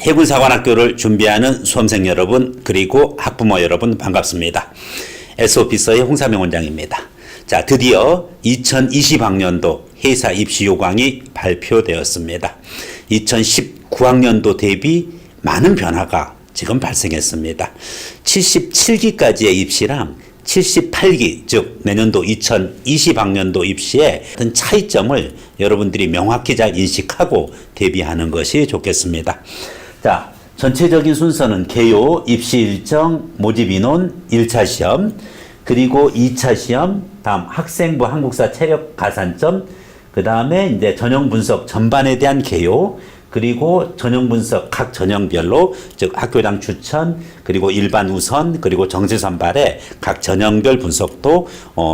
해군사관학교를 준비하는 수험생 여러분 그리고 학부모 여러분 반갑습니다. S오피서의 홍삼영 원장입니다. 자, 드디어 2020학년도 회사 입시 요강이 발표되었습니다. 2019학년도 대비 많은 변화가 지금 발생했습니다. 77기까지의 입시랑 78기, 즉 내년도 2020학년도 입시의 어떤 차이점을 여러분들이 명확히 잘 인식하고 대비하는 것이 좋겠습니다. 자, 전체적인 순서는 개요, 입시 일정, 모집 인원, 1차 시험, 그리고 2차 시험, 다음 학생부 한국사 체력 가산점, 그 다음에 이제 전형 분석 전반에 대한 개요, 그리고 전형 분석 각 전형별로, 즉 학교당 추천, 그리고 일반 우선, 그리고 정시 선발의 각 전형별 분석도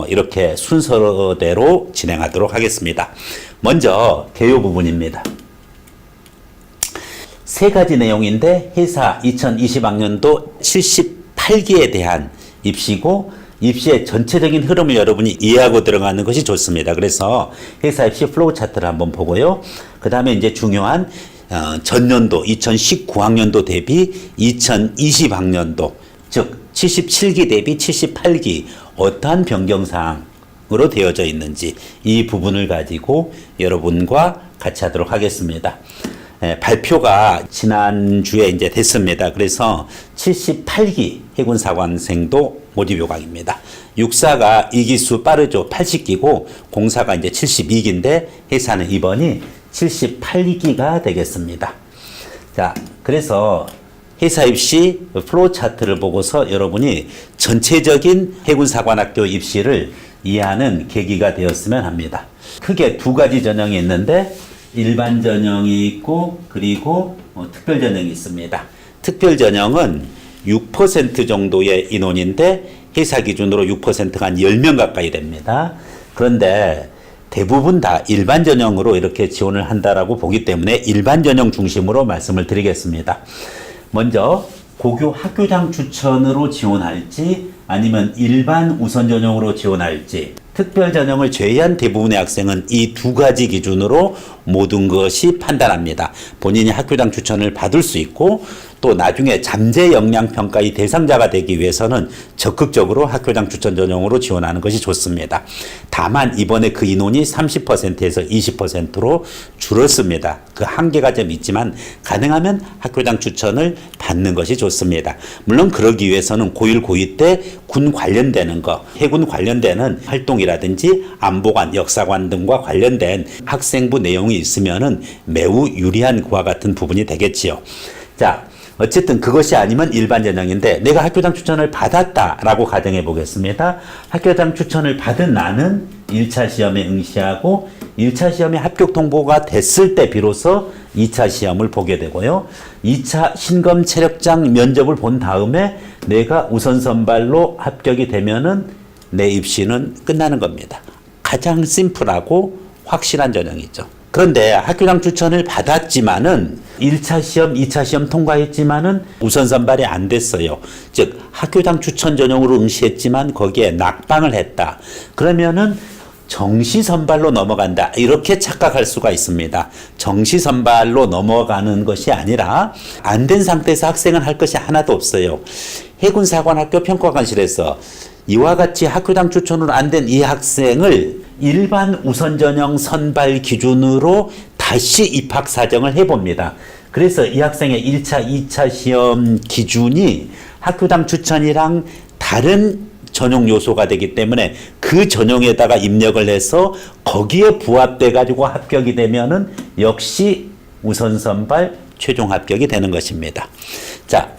이렇게 순서대로 진행하도록 하겠습니다. 먼저 개요 부분입니다. 세 가지 내용인데 회사 2020학년도 78기에 대한 입시고, 입시의 전체적인 흐름을 여러분이 이해하고 들어가는 것이 좋습니다. 그래서 회사 입시 플로우 차트를 한번 보고요. 그 다음에 이제 중요한 전년도 2019학년도 대비 2020학년도, 즉 77기 대비 78기 어떠한 변경사항으로 되어져 있는지 이 부분을 가지고 여러분과 같이 하도록 하겠습니다. 발표가 지난주에 이제 됐습니다. 그래서 78기 해군사관생도 모집 요강입니다. 육사가 2기수 빠르죠. 80기고 공사가 이제 72기인데 회사는 이번이 78기가 되겠습니다. 자, 그래서 회사 입시 플로우 차트를 보고서 여러분이 전체적인 해군사관학교 입시를 이해하는 계기가 되었으면 합니다. 크게 두 가지 전형이 있는데 일반 전형이 있고 그리고 특별 전형이 있습니다. 특별 전형은 6% 정도의 인원인데 회사 기준으로 6%가 한 10명 가까이 됩니다. 그런데 대부분 다 일반 전형으로 이렇게 지원을 한다라고 보기 때문에 일반 전형 중심으로 말씀을 드리겠습니다. 먼저 고교 학교장 추천으로 지원할지 아니면 일반 우선 전형으로 지원할지, 특별 전형을 제외한 대부분의 학생은 이 두 가지 기준으로 모든 것이 판단합니다. 본인이 학교장 추천을 받을 수 있고 또 나중에 잠재 역량 평가의 대상자가 되기 위해서는 적극적으로 학교장 추천 전형으로 지원하는 것이 좋습니다. 다만 이번에 그 인원이 30%에서 20%로 줄었습니다. 그 한계가 좀 있지만 가능하면 학교장 추천을 받는 것이 좋습니다. 물론 그러기 위해서는 고1, 고2 때 군 관련되는 거, 해군 관련되는 활동이라든지 안보관, 역사관 등과 관련된 학생부 내용이 있으면은 매우 유리한 그와 같은 부분이 되겠지요. 자, 어쨌든 그것이 아니면 일반 전형인데 내가 학교장 추천을 받았다라고 가정해 보겠습니다. 학교장 추천을 받은 나는 1차 시험에 응시하고 1차 시험에 합격 통보가 됐을 때 비로소 2차 시험을 보게 되고요. 2차 신검 체력장 면접을 본 다음에 내가 우선 선발로 합격이 되면은 내 입시는 끝나는 겁니다. 가장 심플하고 확실한 전형이죠. 그런데 학교장 추천을 받았지만은 1차 시험, 2차 시험 통과했지만은 우선 선발이 안 됐어요. 즉 학교장 추천 전형으로 응시했지만 거기에 낙방을 했다. 그러면은 정시 선발로 넘어간다. 이렇게 착각할 수가 있습니다. 정시 선발로 넘어가는 것이 아니라 안 된 상태에서 학생은 할 것이 하나도 없어요. 해군사관학교 평가관실에서 이와 같이 학교장 추천으로 안 된 이 학생을 일반 우선 전형 선발 기준으로 다시 입학 사정을 해봅니다. 그래서 이 학생의 1차, 2차 시험 기준이 학교장 추천이랑 다른 전용 요소가 되기 때문에 그 전용에다가 입력을 해서 거기에 부합돼 가지고 합격이 되면은 역시 우선 선발 최종 합격이 되는 것입니다. 자,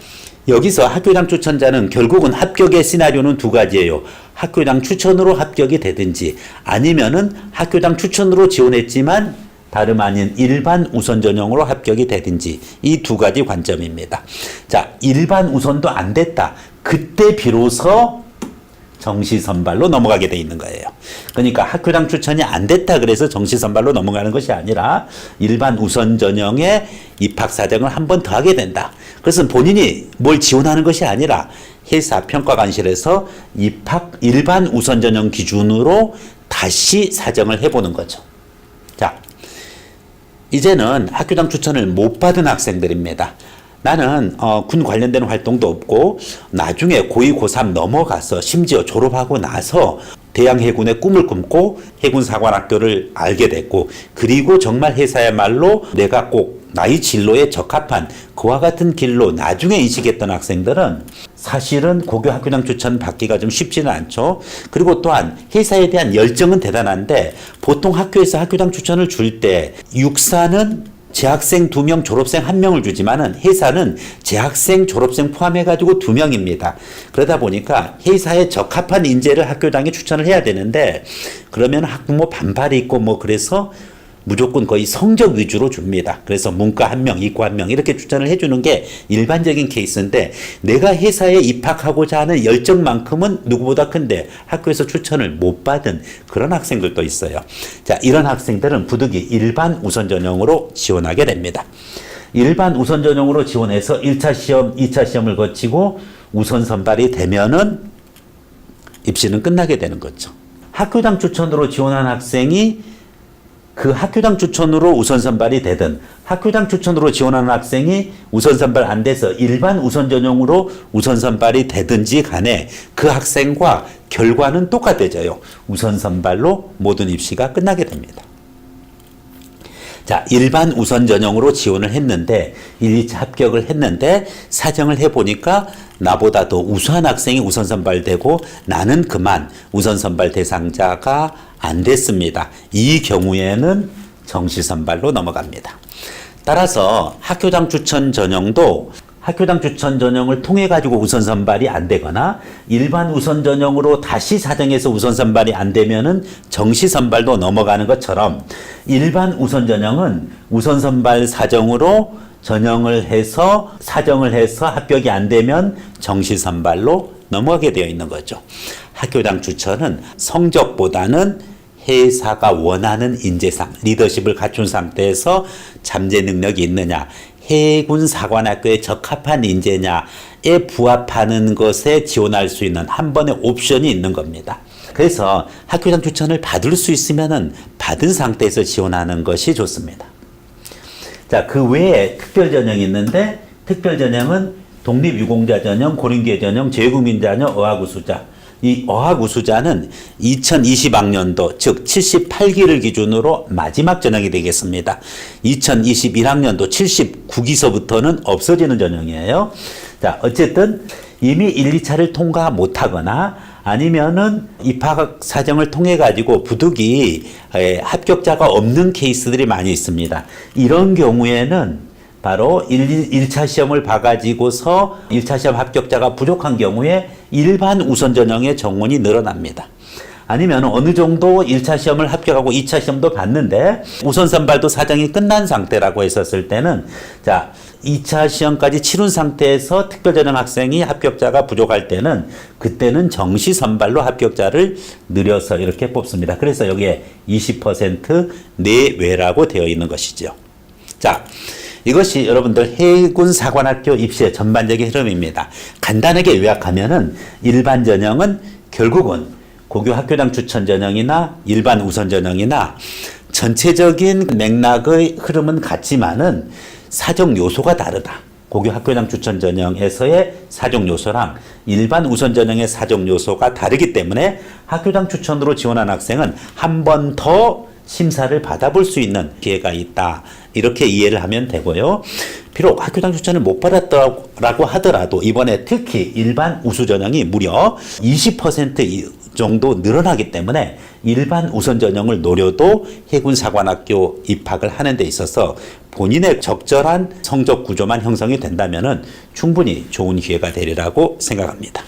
여기서 학교장 추천자는 결국은 합격의 시나리오는 두 가지예요. 학교장 추천으로 합격이 되든지 아니면은 학교장 추천으로 지원했지만 다름 아닌 일반 우선 전형으로 합격이 되든지 이 두 가지 관점입니다. 자, 일반 우선도 안 됐다. 그때 비로소 정시 선발로 넘어가게 돼 있는 거예요. 그러니까 학교장 추천이 안 됐다 그래서 정시 선발로 넘어가는 것이 아니라 일반 우선 전형에 입학 사정을 한 번 더 하게 된다. 그것은 본인이 뭘 지원하는 것이 아니라 회사 평가관실에서 입학 일반 우선 전형 기준으로 다시 사정을 해보는 거죠. 자, 이제는 학교장 추천을 못 받은 학생들입니다. 나는 군 관련된 활동도 없고 나중에 고2, 고3 넘어가서 심지어 졸업하고 나서 대양해군의 꿈을 꿈고 해군사관학교를 알게 됐고 그리고 정말 회사야말로 내가 꼭 나의 진로에 적합한 그와 같은 길로 나중에 인식했던 학생들은 사실은 고교 학교장 추천 받기가 좀 쉽지는 않죠. 그리고 또한 회사에 대한 열정은 대단한데 보통 학교에서 학교장 추천을 줄 때 육사는 재학생 2명, 졸업생 1명을 주지만은 회사는 재학생, 졸업생 포함해가지고 2명입니다. 그러다 보니까 회사에 적합한 인재를 학교장에 추천을 해야 되는데 그러면 학부모 반발이 있고 뭐 그래서 무조건 거의 성적 위주로 줍니다. 그래서 문과 1명, 이과 1명 이렇게 추천을 해주는 게 일반적인 케이스인데 내가 회사에 입학하고자 하는 열정만큼은 누구보다 큰데 학교에서 추천을 못 받은 그런 학생들도 있어요. 자, 이런 학생들은 부득이 일반 우선 전형으로 지원하게 됩니다. 일반 우선 전형으로 지원해서 1차 시험, 2차 시험을 거치고 우선 선발이 되면은 입시는 끝나게 되는 거죠. 학교장 추천으로 지원한 학생이 그 학교장 추천으로 우선 선발이 되든 학교장 추천으로 지원하는 학생이 우선 선발 안 돼서 일반 우선 전형으로 우선 선발이 되든지 간에 그 학생과 결과는 똑같아져요. 우선 선발로 모든 입시가 끝나게 됩니다. 자, 일반 우선 전형으로 지원을 했는데 1, 2차 합격을 했는데 사정을 해보니까 나보다 더 우수한 학생이 우선 선발되고 나는 그만 우선 선발 대상자가 안 됐습니다. 이 경우에는 정시 선발로 넘어갑니다. 따라서 학교장 추천 전형도 학교장 추천 전형을 통해 가지고 우선 선발이 안 되거나 일반 우선 전형으로 다시 사정해서 우선 선발이 안 되면은 정시 선발도 넘어가는 것처럼 일반 우선 전형은 우선 선발 사정으로 전형을 해서 사정을 해서 합격이 안 되면 정시 선발로 넘어가게 되어 있는 거죠. 학교장 추천은 성적보다는 회사가 원하는 인재상, 리더십을 갖춘 상태에서 잠재 능력이 있느냐, 해군사관학교에 적합한 인재냐에 부합하는 것에 지원할 수 있는 한 번의 옵션이 있는 겁니다. 그래서 학교장 추천을 받을 수 있으면은 받은 상태에서 지원하는 것이 좋습니다. 자, 그 외에 특별전형이 있는데 특별전형은 독립유공자 전형, 고린계 전형, 재외국민자녀, 어학우수자. 이 어학우수자는 2020학년도 즉 78기를 기준으로 마지막 전형이 되겠습니다. 2021학년도 79기서부터는 없어지는 전형이에요. 자, 어쨌든 이미 1, 2차를 통과 못하거나 아니면은 입학 사정을 통해 가지고 부득이 합격자가 없는 케이스들이 많이 있습니다. 이런 경우에는 바로 1차 시험을 봐가지고서 1차 시험 합격자가 부족한 경우에 일반 우선 전형의 정원이 늘어납니다. 아니면 어느 정도 1차 시험을 합격하고 2차 시험도 봤는데 우선 선발도 사정이 끝난 상태라고 했었을 때는 자, 2차 시험까지 치룬 상태에서 특별전형 학생이 합격자가 부족할 때는 그때는 정시 선발로 합격자를 늘려서 이렇게 뽑습니다. 그래서 여기에 20% 내외라고 되어 있는 것이죠. 자, 이것이 여러분들 해군사관학교 입시의 전반적인 흐름입니다. 간단하게 요약하면은 일반 전형은 결국은 고교 학교장 추천 전형이나 일반 우선 전형이나 전체적인 맥락의 흐름은 같지만은 사정 요소가 다르다. 고교 학교장 추천 전형에서의 사정 요소랑 일반 우선 전형의 사정 요소가 다르기 때문에 학교장 추천으로 지원한 학생은 한 번 더 심사를 받아볼 수 있는 기회가 있다. 이렇게 이해를 하면 되고요. 비록 학교장 추천을 못 받았다고 하더라도 이번에 특히 일반 우수 전형이 무려 20% 정도 늘어나기 때문에 일반 우선 전형을 노려도 해군사관학교 입학을 하는 데 있어서 본인의 적절한 성적 구조만 형성이 된다면 충분히 좋은 기회가 되리라고 생각합니다.